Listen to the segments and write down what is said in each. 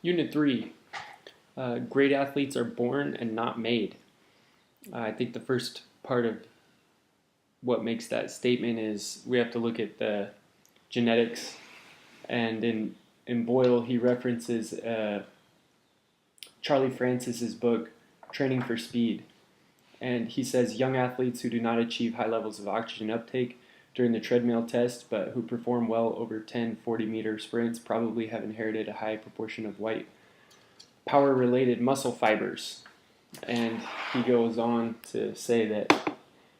Unit 3, great athletes are born and not made. I think the first part of what makes that statement is we have to look at the genetics. And in Boyle, he references Charlie Francis's book, Training for Speed. And he says young athletes who do not achieve high levels of oxygen uptake during the treadmill test, but who perform well over 10 40-meter sprints probably have inherited a high proportion of white power-related muscle fibers. And he goes on to say that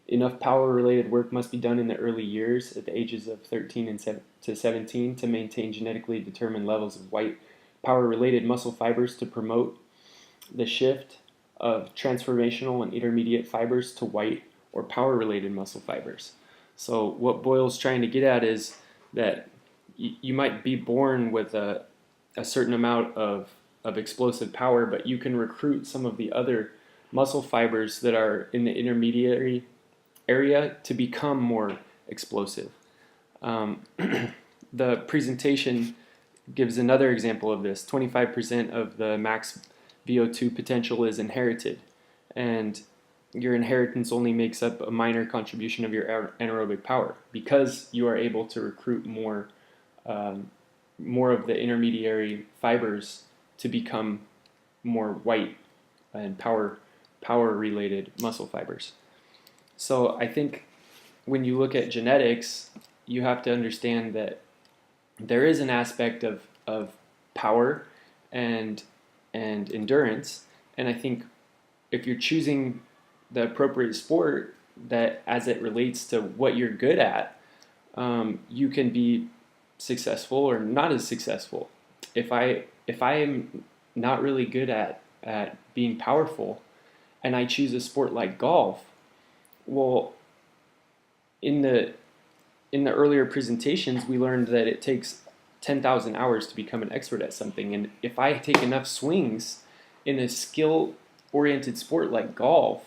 enough power-related work must be done in the early years, at the ages of 13 to 17, to maintain genetically determined levels of white power-related muscle fibers to promote the shift of transformational and intermediate fibers to white or power-related muscle fibers. So what Boyle's trying to get at is that you might be born with a certain amount of explosive power, but you can recruit some of the other muscle fibers that are in the intermediary area to become more explosive. The presentation gives another example of this. 25% of the max VO2 potential is inherited, and your inheritance only makes up a minor contribution of your anaerobic power because you are able to recruit more of the intermediary fibers to become more white and power related muscle fibers. So I think when you look at genetics, you have to understand that there is an aspect of power and endurance. And I think if you're choosing the appropriate sport that as it relates to what you're good at, you can be successful or not as successful. If I am not really good at being powerful and I choose a sport like golf, well, in the earlier presentations, we learned that it takes 10,000 hours to become an expert at something. And if I take enough swings in a skill-oriented sport like golf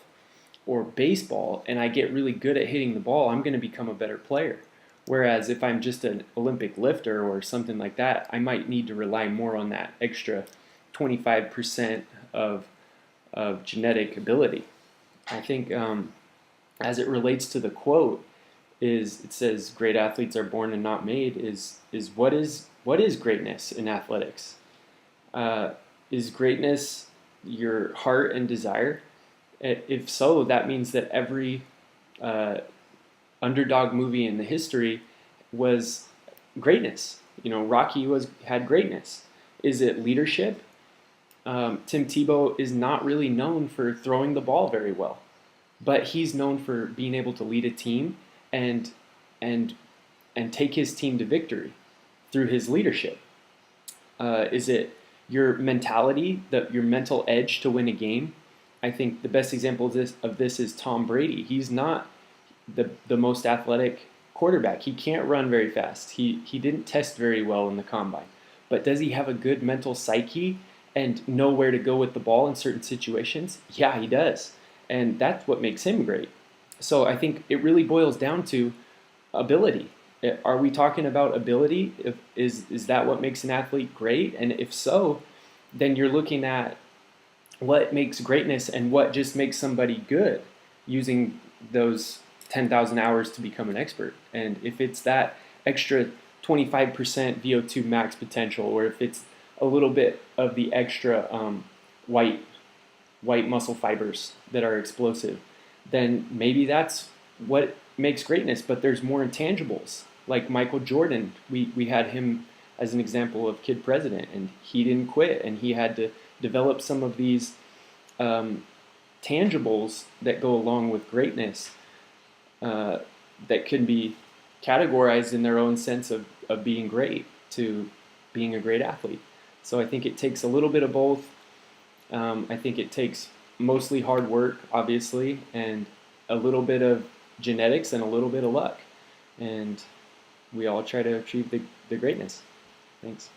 or baseball, and I get really good at hitting the ball, I'm going to become a better player. Whereas if I'm just an Olympic lifter or something like that, I might need to rely more on that extra 25% of genetic ability. I think as it relates to the quote, it says great athletes are born and not made, is what is greatness in athletics? Is greatness your heart and desire? If so, that means that every underdog movie in the history was greatness. Rocky had greatness. Is it leadership? Tim Tebow is not really known for throwing the ball very well, but he's known for being able to lead a team and take his team to victory through his leadership. Is it your mentality, your mental edge to win a game? I think the best example of this is Tom Brady. He's not the most athletic quarterback. He can't run very fast. He didn't test very well in the combine. But does he have a good mental psyche and know where to go with the ball in certain situations? Yeah, he does. And that's what makes him great. So I think it really boils down to ability. Are we talking about ability? Is that what makes an athlete great? And if so, then you're looking at what makes greatness and what just makes somebody good using those 10,000 hours to become an expert. And if it's that extra 25% VO2 max potential, or if it's a little bit of the extra white muscle fibers that are explosive, then maybe that's what makes greatness. But there's more intangibles. Like Michael Jordan, we had him as an example of kid president, and he didn't quit, and he had to develop some of these tangibles that go along with greatness that can be categorized in their own sense of being great to being a great athlete. So I think it takes a little bit of both. I think it takes mostly hard work, obviously, and a little bit of genetics and a little bit of luck. And we all try to achieve the greatness. Thanks.